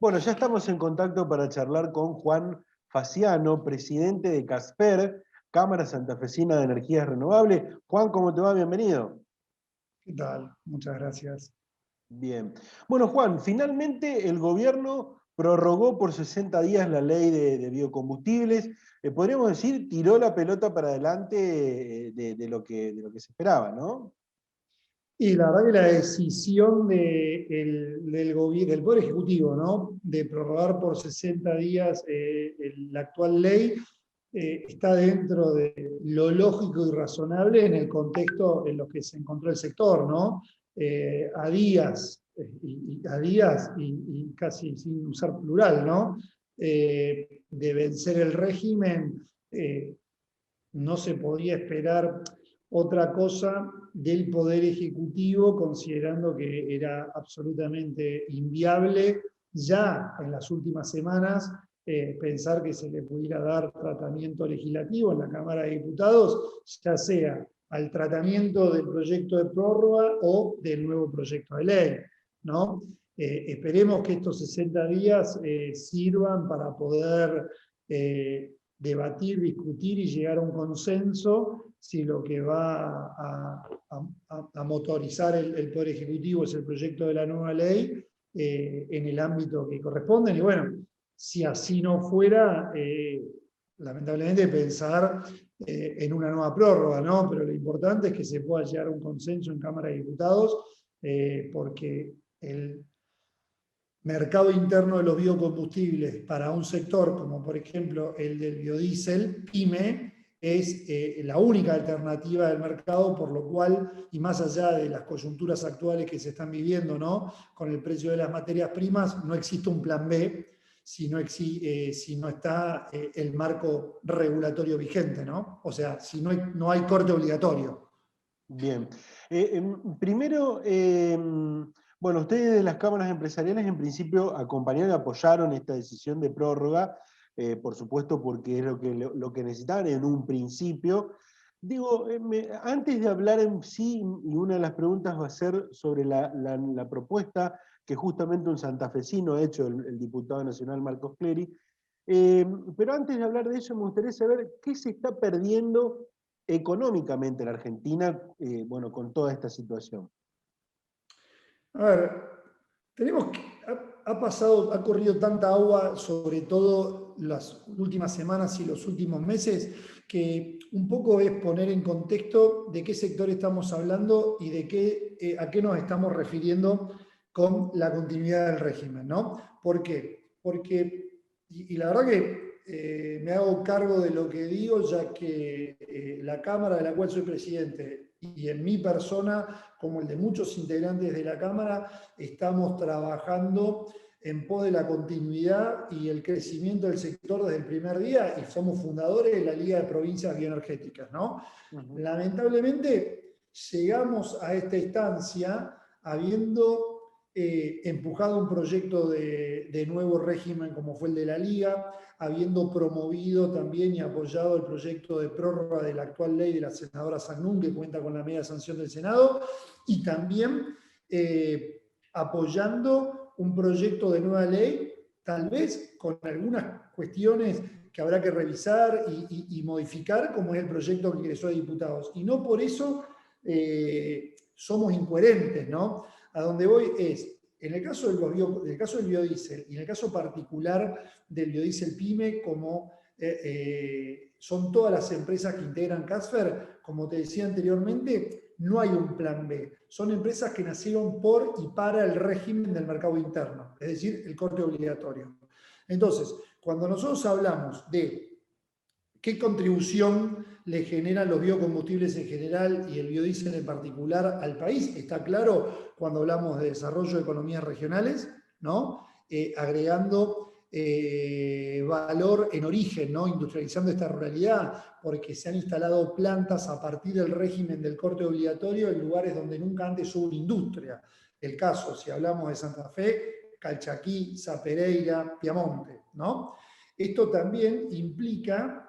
Bueno, ya estamos en contacto para charlar con Juan Faciano, presidente de CASPER, Cámara Santafesina de Energías Renovables. Juan, ¿cómo te va? Bienvenido. ¿Qué tal? Muchas gracias. Bien. Bueno, Juan, finalmente el gobierno prorrogó por 60 días la ley de biocombustibles. Podríamos decir, tiró la pelota para adelante de lo que se esperaba, ¿no? Y la verdad que la decisión del Poder Ejecutivo, ¿no?, de prorrogar por 60 días la actual ley, está dentro de lo lógico y razonable en el contexto en lo que se encontró el sector, ¿no? A días, y casi sin usar plural, ¿no? De vencer el régimen, no se podía esperar otra cosa del Poder Ejecutivo, considerando que era absolutamente inviable ya en las últimas semanas pensar que se le pudiera dar tratamiento legislativo en la Cámara de Diputados, ya sea al tratamiento del proyecto de prórroga o del nuevo proyecto de ley, ¿no? Esperemos que estos 60 días sirvan para poder debatir, discutir y llegar a un consenso si lo que va a motorizar el Poder Ejecutivo es el proyecto de la nueva ley en el ámbito que corresponde. Y bueno, si así no fuera, lamentablemente pensar en una nueva prórroga, ¿no? Pero lo importante es que se pueda llegar a un consenso en Cámara de Diputados, porque el mercado interno de los biocombustibles para un sector como por ejemplo el del biodiesel, PYME, es la única alternativa del mercado, por lo cual, y más allá de las coyunturas actuales que se están viviendo, ¿no?, con el precio de las materias primas, no existe un plan B si no está el marco regulatorio vigente, ¿no? O sea, si no hay corte obligatorio. Bien. Primero, bueno, ustedes de las cámaras empresariales en principio acompañaron y apoyaron esta decisión de prórroga, por supuesto porque es lo que necesitaban en un principio. Digo, antes de hablar en sí, y una de las preguntas va a ser sobre la propuesta que justamente un santafesino ha hecho, el diputado nacional Marcos Clery, pero antes de hablar de eso me gustaría saber qué se está perdiendo económicamente en Argentina, bueno, con toda esta situación. A ver, ha corrido tanta agua, sobre todo las últimas semanas y los últimos meses, que un poco es poner en contexto de qué sector estamos hablando y a qué nos estamos refiriendo con la continuidad del régimen, ¿no? ¿Por qué? Porque, y la verdad que me hago cargo de lo que digo, ya que la Cámara de la cual soy presidente y en mi persona, como el de muchos integrantes de la Cámara, estamos trabajando en pos de la continuidad y el crecimiento del sector desde el primer día, y somos fundadores de la Liga de Provincias Bioenergéticas, ¿no? Lamentablemente llegamos a esta instancia habiendo empujado un proyecto de nuevo régimen como fue el de la Liga, habiendo promovido también y apoyado el proyecto de prórroga de la actual ley de la senadora Sagnún, que cuenta con la media sanción del Senado, y también apoyando un proyecto de nueva ley, tal vez con algunas cuestiones que habrá que revisar y modificar, como es el proyecto que ingresó a diputados. Y no por eso somos incoherentes, ¿no? A donde voy es, en el caso del biodiesel y en el caso particular del biodiesel PYME, como son todas las empresas que integran CASPER, como te decía anteriormente, no hay un plan B. Son empresas que nacieron por y para el régimen del mercado interno, es decir, el corte obligatorio. Entonces, cuando nosotros hablamos de qué contribución le generan los biocombustibles en general y el biodiesel en particular al país, está claro cuando hablamos de desarrollo de economías regionales, ¿no? Agregando valor en origen, ¿no? Industrializando esta ruralidad, porque se han instalado plantas a partir del régimen del corte obligatorio en lugares donde nunca antes hubo una industria. El caso, si hablamos de Santa Fe, Calchaquí, Zapereira, Piamonte, ¿no? Esto también implica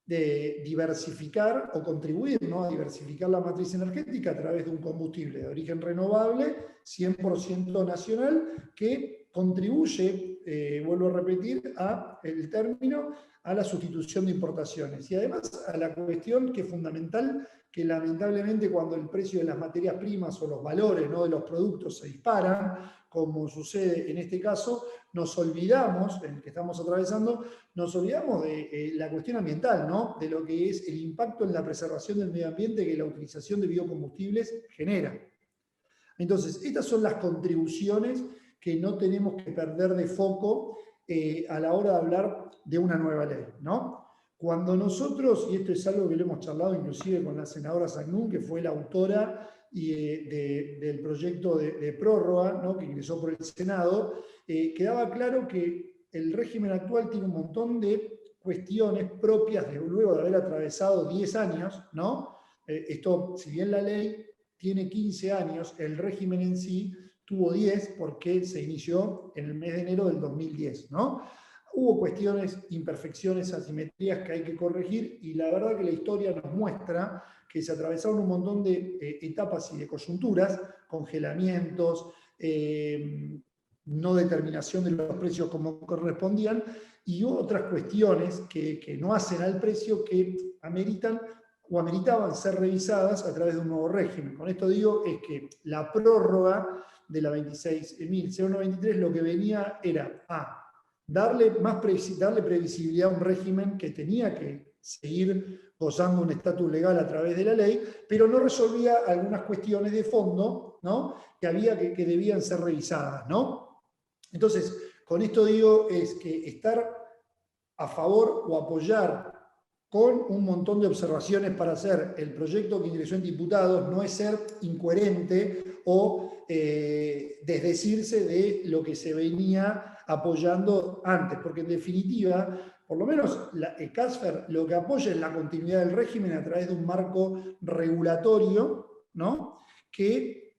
de diversificar o contribuir, ¿no?, a diversificar la matriz energética a través de un combustible de origen renovable, 100% nacional, que contribuye, vuelvo a repetir, el término, a la sustitución de importaciones. Y además a la cuestión que es fundamental, que lamentablemente cuando el precio de las materias primas o los valores, ¿no?, de los productos se disparan, como sucede en este caso, nos olvidamos, en el que estamos atravesando, nos olvidamos de la cuestión ambiental, ¿no?, de lo que es el impacto en la preservación del medio ambiente que la utilización de biocombustibles genera. Entonces, estas son las contribuciones que no tenemos que perder de foco a la hora de hablar de una nueva ley, ¿no? Cuando nosotros, y esto es algo que lo hemos charlado inclusive con la senadora Sagnún, que fue la autora del proyecto de prórroga, ¿no?, que ingresó por el Senado, quedaba claro que el régimen actual tiene un montón de cuestiones propias de luego de haber atravesado 10 años, ¿no? Esto, si bien la ley tiene 15 años, el régimen en sí tuvo 10 porque se inició en el mes de enero del 2010, ¿no? Hubo cuestiones, imperfecciones, asimetrías que hay que corregir y la verdad que la historia nos muestra que se atravesaron un montón de etapas y de coyunturas, congelamientos, no determinación de los precios como correspondían y otras cuestiones que no hacen al precio que ameritan o ameritaban ser revisadas a través de un nuevo régimen. Con esto digo es que la prórroga de la 26.023 lo que venía era darle previsibilidad a un régimen que tenía que seguir gozando un estatus legal a través de la ley, pero no resolvía algunas cuestiones de fondo, ¿no?, que debían ser revisadas, ¿no? Entonces, con esto digo es que estar a favor o apoyar con un montón de observaciones para hacer el proyecto que ingresó en diputados no es ser incoherente o desdecirse de lo que se venía apoyando antes, porque en definitiva, por lo menos el CASFER lo que apoya es la continuidad del régimen a través de un marco regulatorio, ¿no?, que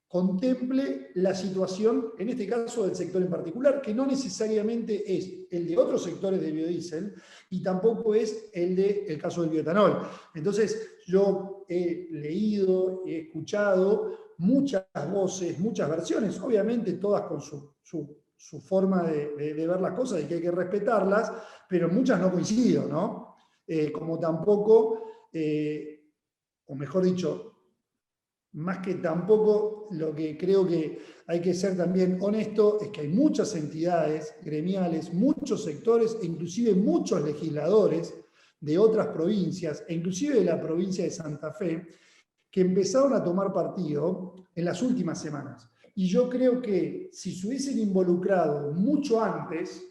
contemple la situación, en este caso del sector en particular, que no necesariamente es el de otros sectores de biodiesel y tampoco es el caso del bioetanol. Entonces, yo he leído, he escuchado muchas voces, muchas versiones, obviamente todas con su forma de ver las cosas y que hay que respetarlas, pero muchas no coincido, ¿no? Como tampoco, o mejor dicho, más que tampoco, lo que creo que hay que ser también honesto es que hay muchas entidades gremiales, muchos sectores e inclusive muchos legisladores de otras provincias, e inclusive de la provincia de Santa Fe, que empezaron a tomar partido en las últimas semanas. Y yo creo que si se hubiesen involucrado mucho antes,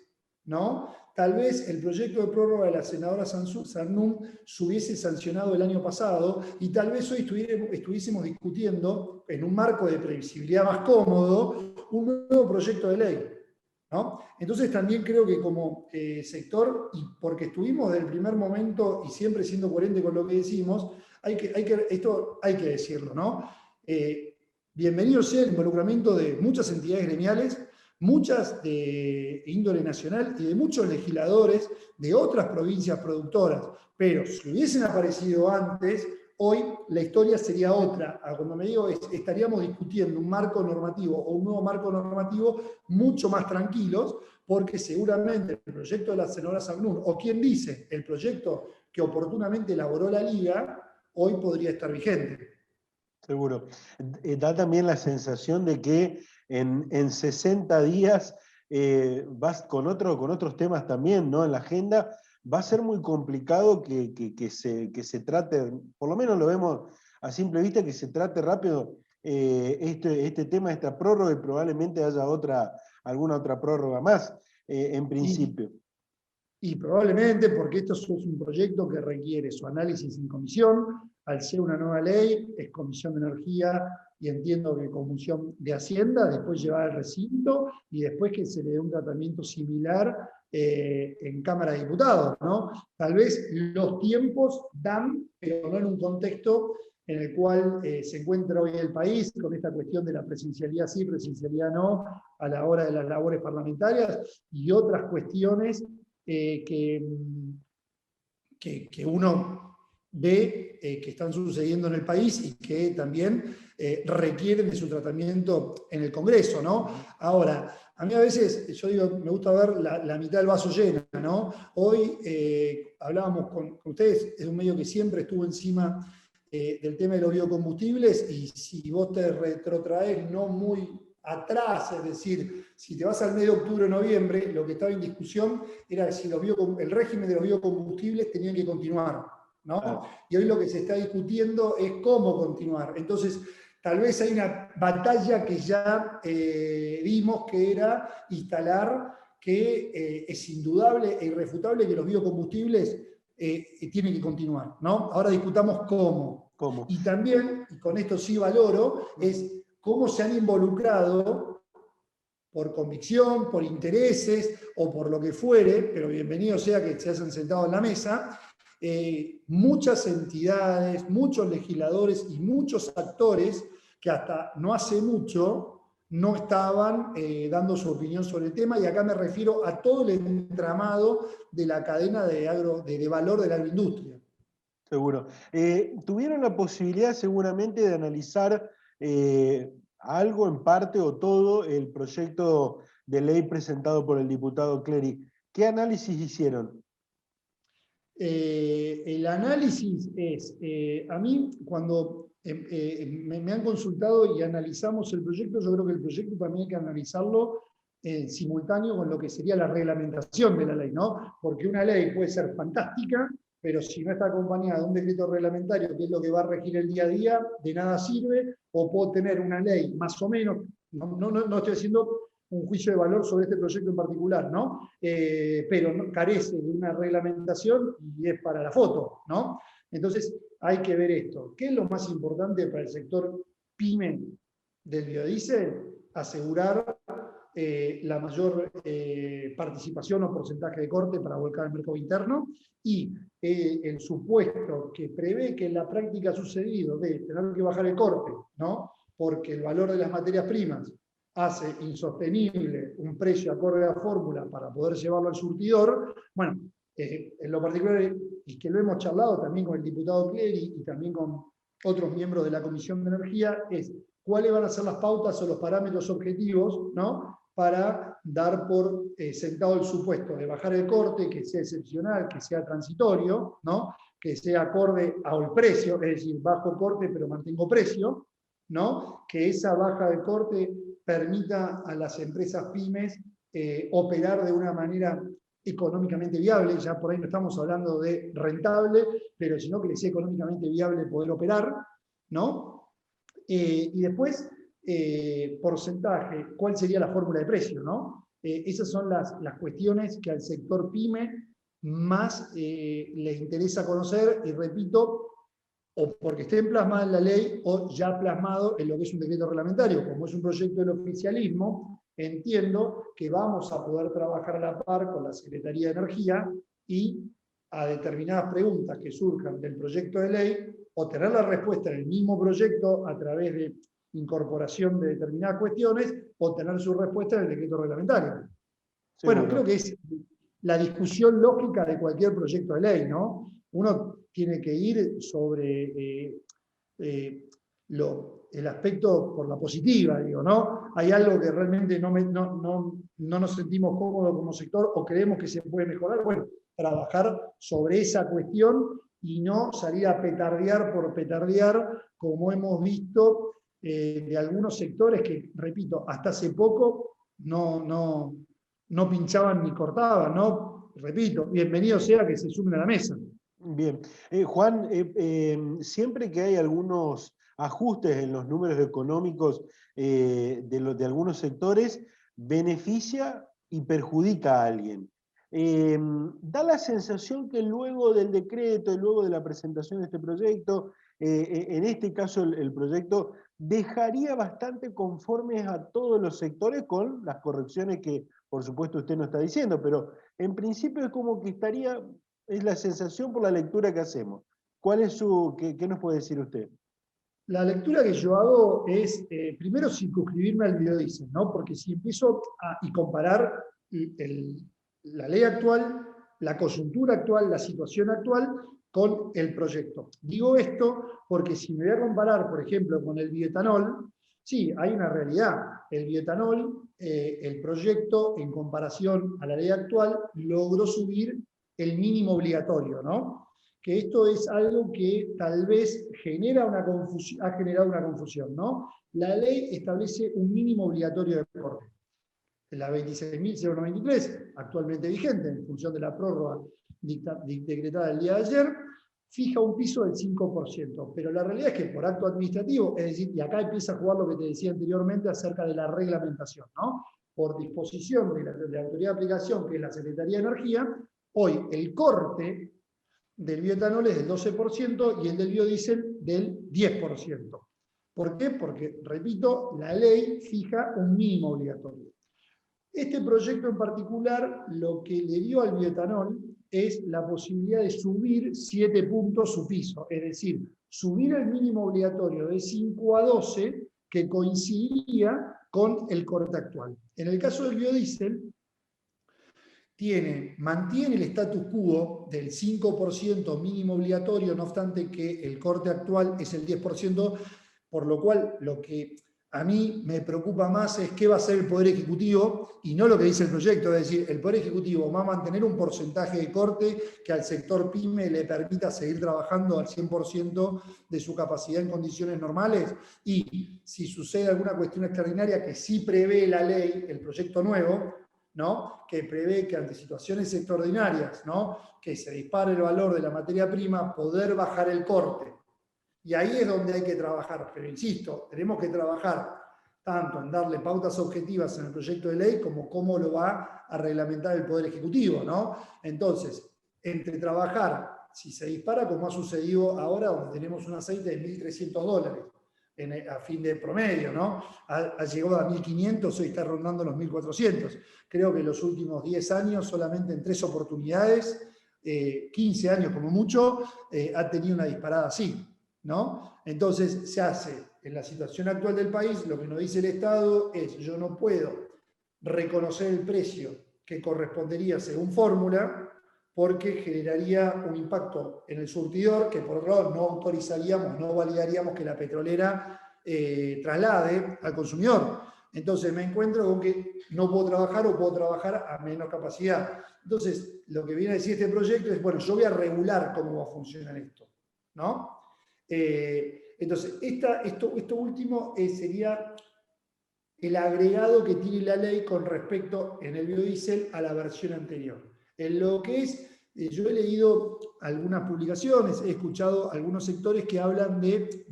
¿no?, tal vez el proyecto de prórroga de la senadora Sagnún se hubiese sancionado el año pasado y tal vez hoy estuviésemos discutiendo, en un marco de previsibilidad más cómodo, un nuevo proyecto de ley, ¿no? Entonces también creo que como sector, y porque estuvimos desde el primer momento y siempre siendo coherente con lo que decimos, esto hay que decirlo, ¿no? Bienvenido sea el involucramiento de muchas entidades gremiales, muchas de índole nacional y de muchos legisladores de otras provincias productoras, pero si hubiesen aparecido antes, hoy la historia sería otra. Cuando me digo, estaríamos discutiendo un marco normativo o un nuevo marco normativo mucho más tranquilos, porque seguramente el proyecto de la senadora Sagnún, o quien dice, el proyecto que oportunamente elaboró la Liga, hoy podría estar vigente. Seguro. Da también la sensación de que en 60 días vas con otros temas también, ¿no?, en la agenda. Va a ser muy complicado que se trate, por lo menos lo vemos a simple vista, que se trate rápido este tema, esta prórroga, y probablemente haya alguna otra prórroga más, en principio. Y probablemente porque esto es un proyecto que requiere su análisis en comisión, al ser una nueva ley, es Comisión de Energía y entiendo que Comisión de Hacienda, después llevar al recinto y después que se le dé un tratamiento similar en Cámara de Diputados, ¿no? Tal vez los tiempos dan, pero no en un contexto en el cual se encuentra hoy el país, con esta cuestión de la presencialidad sí, presencialidad no, a la hora de las labores parlamentarias y otras cuestiones que uno que están sucediendo en el país y que también requieren de su tratamiento en el Congreso, ¿no? Ahora, a mí a veces, yo digo, me gusta ver la mitad del vaso llena, ¿no? Hoy hablábamos con ustedes, es un medio que siempre estuvo encima del tema de los biocombustibles, y si vos te retrotraes no muy atrás, es decir, si te vas al mes de octubre o noviembre, lo que estaba en discusión era si el régimen de los biocombustibles tenían que continuar, ¿no? Claro. Y hoy lo que se está discutiendo es cómo continuar. Entonces, tal vez hay una batalla que ya vimos, que era instalar que es indudable e irrefutable que los biocombustibles tienen que continuar, ¿no? Ahora discutamos cómo. ¿Cómo? Y también, y con esto sí valoro, es cómo se han involucrado por convicción, por intereses o por lo que fuere, pero bienvenido sea que se hayan sentado en la mesa, muchas entidades, muchos legisladores y muchos actores que hasta no hace mucho no estaban dando su opinión sobre el tema, y acá me refiero a todo el entramado de la cadena de valor de la agroindustria. Seguro. ¿Tuvieron la posibilidad seguramente de analizar algo en parte o todo el proyecto de ley presentado por el diputado Clery? ¿Qué análisis hicieron? El análisis es, a mí cuando me han consultado y analizamos el proyecto, yo creo que el proyecto también hay que analizarlo simultáneo con lo que sería la reglamentación de la ley, ¿no? Porque una ley puede ser fantástica, pero si no está acompañada de un decreto reglamentario, que es lo que va a regir el día a día, de nada sirve. O puedo tener una ley más o menos, no estoy haciendo un juicio de valor sobre este proyecto en particular, ¿no? Pero carece de una reglamentación y es para la foto, ¿no? Entonces hay que ver esto. ¿Qué es lo más importante para el sector PYME del biodiesel? Asegurar la mayor participación o porcentaje de corte para volcar al mercado interno, y el supuesto que prevé que en la práctica ha sucedido de tener que bajar el corte, ¿no? Porque el valor de las materias primas hace insostenible un precio acorde a la fórmula para poder llevarlo al surtidor. Bueno, en lo particular, y que lo hemos charlado también con el diputado Clery y también con otros miembros de la Comisión de Energía, es cuáles van a ser las pautas o los parámetros objetivos, ¿no? Para dar por sentado el supuesto de bajar el corte, que sea excepcional, que sea transitorio, ¿no? Que sea acorde al precio, es decir, bajo corte pero mantengo precio, ¿no? Que esa baja de corte permita a las empresas pymes operar de una manera económicamente viable. Ya por ahí no estamos hablando de rentable, pero sino que les sea económicamente viable poder operar, ¿no? Y después, porcentaje, ¿cuál sería la fórmula de precio, ¿no? Esas son las cuestiones que al sector PYME más les interesa conocer, y repito, o porque estén plasmadas en la ley o ya plasmado en lo que es un decreto reglamentario. Como es un proyecto del oficialismo, entiendo que vamos a poder trabajar a la par con la Secretaría de Energía y a determinadas preguntas que surjan del proyecto de ley, o tener la respuesta en el mismo proyecto a través de incorporación de determinadas cuestiones, o tener su respuesta en el decreto reglamentario. Seguro. Bueno, creo que es la discusión lógica de cualquier proyecto de ley, ¿no? Uno tiene que ir sobre el aspecto por la positiva, digo, ¿no? Hay algo que realmente no nos sentimos cómodos como sector o creemos que se puede mejorar. Bueno, trabajar sobre esa cuestión y no salir a petardear por petardear, como hemos visto de algunos sectores que, repito, hasta hace poco no pinchaban ni cortaban, ¿no? Repito, bienvenido sea que se sumen a la mesa. Bien. Juan, siempre que hay algunos ajustes en los números económicos de algunos sectores, beneficia y perjudica a alguien. Da la sensación que luego del decreto, luego de la presentación de este proyecto, en este caso el proyecto dejaría bastante conformes a todos los sectores, con las correcciones que por supuesto usted no está diciendo, pero en principio es como que estaría, es la sensación por la lectura que hacemos. ¿Cuál es qué nos puede decir usted? La lectura que yo hago es, primero, circunscribirme al biodiesel, ¿no? Porque si empiezo y comparar la ley actual, la coyuntura actual, la situación actual, con el proyecto. Digo esto porque si me voy a comparar, por ejemplo, con el bioetanol, sí, hay una realidad. El bioetanol, el proyecto, en comparación a la ley actual, logró subir el mínimo obligatorio, ¿no? Que esto es algo que tal vez ha generado una confusión, ¿no? La ley establece un mínimo obligatorio de corte. La 26.093, actualmente vigente, en función de la prórroga decretada el día de ayer, fija un piso del 5%, pero la realidad es que por acto administrativo, es decir, y acá empieza a jugar lo que te decía anteriormente acerca de la reglamentación, ¿no? Por disposición de la autoridad de aplicación, que es la Secretaría de Energía, hoy el corte del bioetanol es del 12% y el del biodiesel del 10%. ¿Por qué? Porque, repito, la ley fija un mínimo obligatorio. Este proyecto en particular lo que le dio al bioetanol es la posibilidad de subir 7 puntos su piso, es decir, subir el mínimo obligatorio de 5 a 12 que coincidiría con el corte actual. En el caso del biodiesel, mantiene el status quo del 5% mínimo obligatorio, no obstante que el corte actual es el 10%, por lo cual lo que a mí me preocupa más es qué va a hacer el Poder Ejecutivo y no lo que dice el proyecto, es decir, el Poder Ejecutivo va a mantener un porcentaje de corte que al sector PYME le permita seguir trabajando al 100% de su capacidad en condiciones normales, y si sucede alguna cuestión extraordinaria que sí prevé la ley, el proyecto nuevo, ¿no? Que prevé que ante situaciones extraordinarias, ¿no? Que se dispare el valor de la materia prima, poder bajar el corte. Y ahí es donde hay que trabajar. Pero insisto, tenemos que trabajar tanto en darle pautas objetivas en el proyecto de ley como cómo lo va a reglamentar el Poder Ejecutivo, ¿no? Entonces, entre trabajar, si se dispara, como ha sucedido ahora, donde tenemos un aceite de $1.300 a fin de promedio, ¿no? Ha llegado a 1.500, hoy está rondando los 1.400. Creo que en los últimos 10 años, solamente en 3 oportunidades, 15 años como mucho, ha tenido una disparada así, ¿no? Entonces se hace, en la situación actual del país, lo que nos dice el Estado es: yo no puedo reconocer el precio que correspondería según fórmula, porque generaría un impacto en el surtidor que por otro lado no autorizaríamos, no validaríamos que la petrolera traslade al consumidor. Entonces me encuentro con que no puedo trabajar o puedo trabajar a menos capacidad. Entonces, lo que viene a decir este proyecto es, bueno, yo voy a regular cómo va a funcionar esto, ¿no? Entonces, esto último sería el agregado que tiene la ley con respecto en el biodiesel a la versión anterior. En lo que es, yo he leído algunas publicaciones, he escuchado algunos sectores que hablan de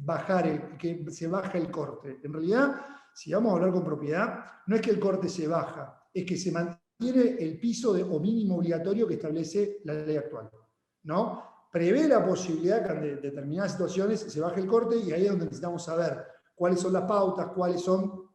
que se baja el corte. En realidad, si vamos a hablar con propiedad, no es que el corte se baja, es que se mantiene el piso o mínimo obligatorio que establece la ley actual, ¿no? Prevé la posibilidad que en determinadas situaciones se baje el corte, y ahí es donde necesitamos saber cuáles son las pautas, cuáles son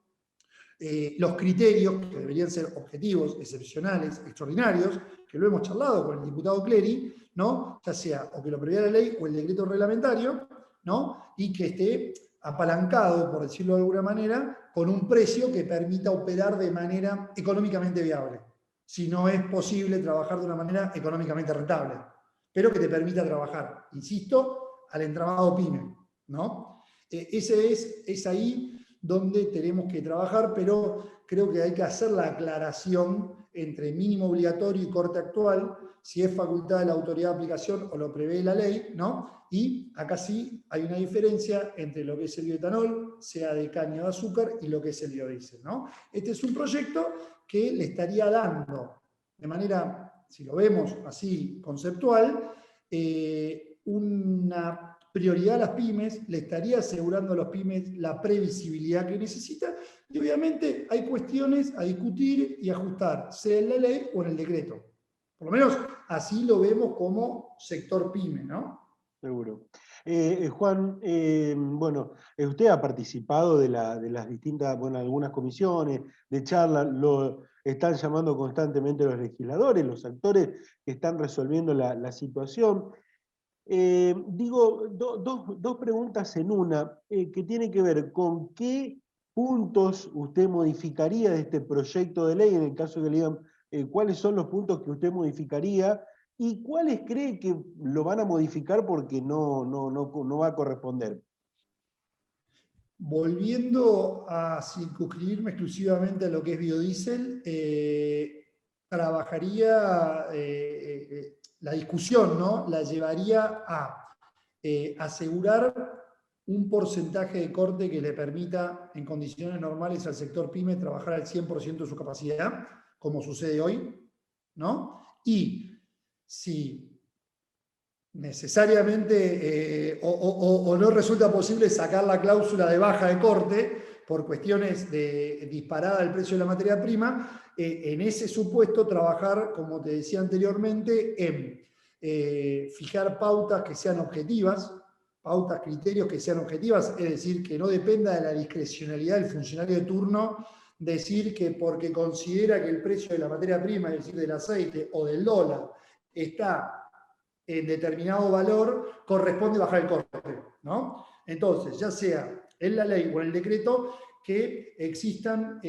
los criterios, que deberían ser objetivos, excepcionales, extraordinarios, que lo hemos charlado con el diputado Clery, ¿no? Ya sea o que lo previera la ley o el decreto reglamentario, ¿no? Y que esté apalancado, por decirlo de alguna manera, con un precio que permita operar de manera económicamente viable. Si no es posible trabajar de una manera económicamente rentable, pero que te permita trabajar, insisto, al entramado PYME, ¿no? Es ahí donde tenemos que trabajar, pero creo que hay que hacer la aclaración entre mínimo obligatorio y corte actual, si es facultad de la autoridad de aplicación o lo prevé la ley, ¿no? Y acá sí hay una diferencia entre lo que es el bioetanol, sea de caña de azúcar, y lo que es el biodiesel, ¿no? Este es un proyecto que le estaría dando, de manera, si lo vemos así, conceptual, una prioridad a las pymes, le estaría asegurando a los pymes la previsibilidad que necesita, y obviamente hay cuestiones a discutir y ajustar, sea en la ley o en el decreto. Por lo menos así lo vemos como sector pyme, ¿no? Seguro. Juan, bueno, usted ha participado de las distintas, bueno, algunas comisiones, de charlas, lo están llamando constantemente los legisladores, los actores que están resolviendo la situación. Digo, dos preguntas en una, que tiene que ver con qué puntos usted modificaría de este proyecto de ley, en el caso que le digan cuáles son los puntos que usted modificaría, ¿Y cuáles cree que lo van a modificar porque no va a corresponder? Volviendo a circunscribirme exclusivamente a lo que es biodiesel, trabajaría la discusión, ¿no? La llevaría a asegurar un porcentaje de corte que le permita, en condiciones normales, al sector PYME trabajar al 100% de su capacidad, como sucede hoy, ¿no? Y si necesariamente o no resulta posible sacar la cláusula de baja de corte por cuestiones de disparada del precio de la materia prima, en ese supuesto trabajar, como te decía anteriormente, en fijar pautas que sean objetivas, pautas, criterios que sean objetivas, es decir, que no dependa de la discrecionalidad del funcionario de turno decir que porque considera que el precio de la materia prima, es decir, del aceite o del dólar, está en determinado valor, corresponde bajar el corte, ¿no? Entonces, ya sea en la ley o en el decreto, que existan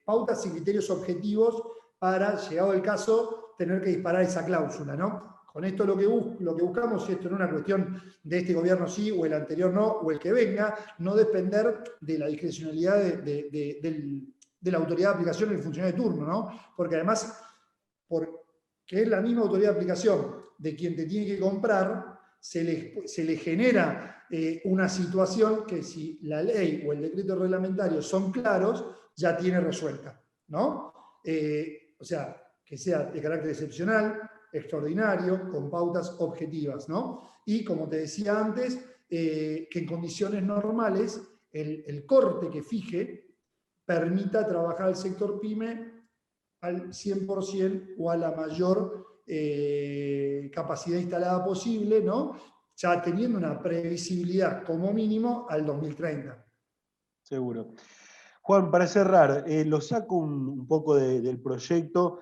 pautas y criterios objetivos para, llegado el caso, tener que disparar esa cláusula, ¿no? Con esto lo que buscamos, y esto no es una cuestión de este gobierno sí o el anterior no, o el que venga, no depender de la discrecionalidad de la autoridad de aplicación del funcionario de turno, ¿no? Porque además, porque es la misma autoridad de aplicación de quien te tiene que comprar, se le genera una situación que si la ley o el decreto reglamentario son claros, ya tiene resuelta, ¿no? O sea, que sea de carácter excepcional, extraordinario, con pautas objetivas, ¿no? Y como te decía antes, que en condiciones normales el corte que fije permita trabajar al sector PYME al 100% o a la mayor capacidad instalada posible, ¿no? Ya teniendo una previsibilidad como mínimo al 2030. Seguro. Juan, para cerrar, lo saco un poco del proyecto.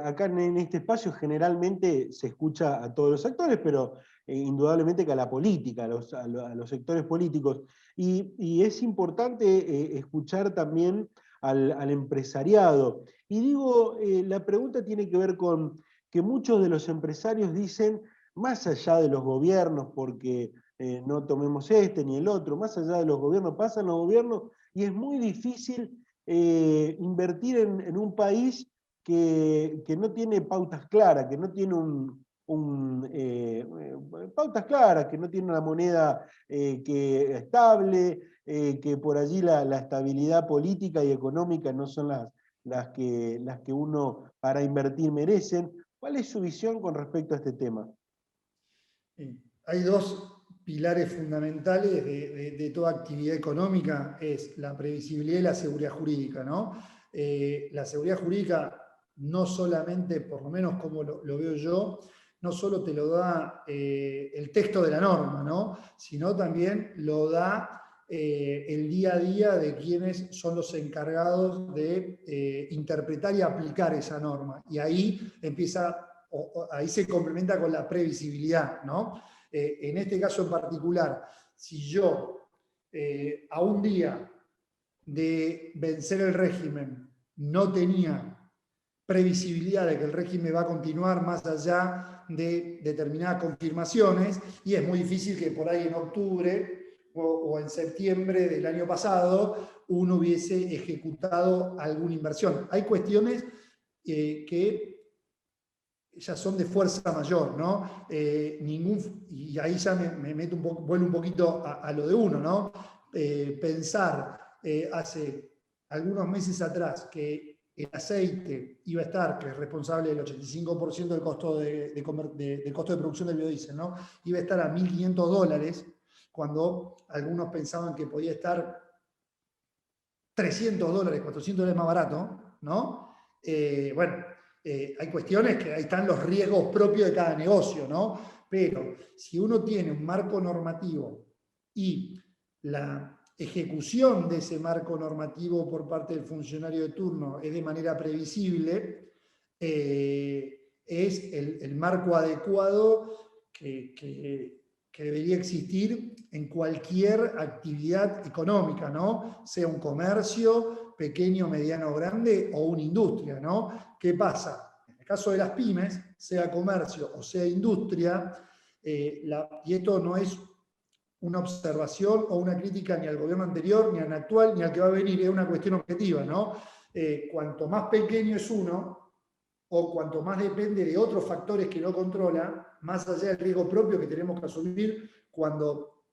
Acá en este espacio generalmente se escucha a todos los actores, pero indudablemente que a la política, a los sectores políticos. Y es importante escuchar también al empresariado. Y digo, la pregunta tiene que ver con que muchos de los empresarios dicen, más allá de los gobiernos, porque no tomemos este ni el otro, más allá de los gobiernos, pasan los gobiernos, y es muy difícil invertir en un país que no tiene pautas claras, que no tiene pautas claras, que no tiene una moneda que estable, que por allí la estabilidad política y económica no son las que uno para invertir merecen. ¿Cuál es su visión con respecto a este tema? Hay dos pilares fundamentales de toda actividad económica, es la previsibilidad y la seguridad jurídica, ¿no? La seguridad jurídica no solamente, por lo menos como lo veo yo, no solo te lo da el texto de la norma, ¿no? Sino también lo da el día a día de quienes son los encargados de interpretar y aplicar esa norma. Y ahí ahí se complementa con la previsibilidad, ¿no? En este caso en particular, si yo a un día de vencer el régimen no tenía previsibilidad de que el régimen va a continuar más allá de determinadas confirmaciones, y es muy difícil que por ahí en octubre o en septiembre del año pasado uno hubiese ejecutado alguna inversión. Hay cuestiones que ya son de fuerza mayor, ¿no? Y ahí ya me meto vuelvo un poquito a lo de uno, ¿no? Pensar hace algunos meses atrás que el aceite iba a estar, que es responsable del 85% del costo del costo de producción del biodiesel, ¿no? Iba a estar a $1.500, cuando algunos pensaban que podía estar $300, $400 más barato, ¿no? Bueno, hay cuestiones que ahí están los riesgos propios de cada negocio, ¿no? Pero si uno tiene un marco normativo y la ejecución de ese marco normativo por parte del funcionario de turno es de manera previsible, es el marco adecuado que debería existir en cualquier actividad económica, ¿no? Sea un comercio pequeño, mediano, grande o una industria, ¿no? ¿Qué pasa? En el caso de las pymes, sea comercio o sea industria, y esto no es una observación o una crítica ni al gobierno anterior, ni al actual, ni al que va a venir, es una cuestión objetiva, ¿no? Cuanto más pequeño es uno, o cuanto más depende de otros factores que no controla, más allá del riesgo propio que tenemos que asumir cuando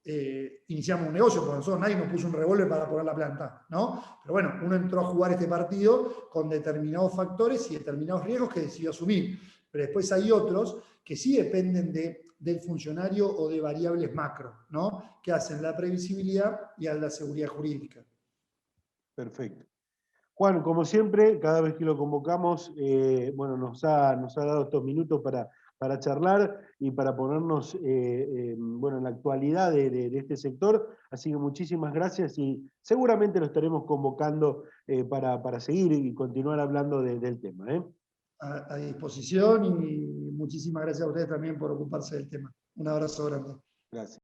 iniciamos un negocio, porque nosotros nadie nos puso un revólver para poner la planta, ¿no? Pero bueno, uno entró a jugar este partido con determinados factores y determinados riesgos que decidió asumir. Pero después hay otros que sí dependen del funcionario o de variables macro, ¿no? Que hacen la previsibilidad y a la seguridad jurídica. Perfecto. Juan, como siempre, cada vez que lo convocamos, bueno, nos ha dado estos minutos para charlar y para ponernos bueno, en la actualidad de este sector. Así que muchísimas gracias y seguramente lo estaremos convocando para seguir y continuar hablando del tema. A disposición y muchísimas gracias a ustedes también por ocuparse del tema. Un abrazo grande. Gracias.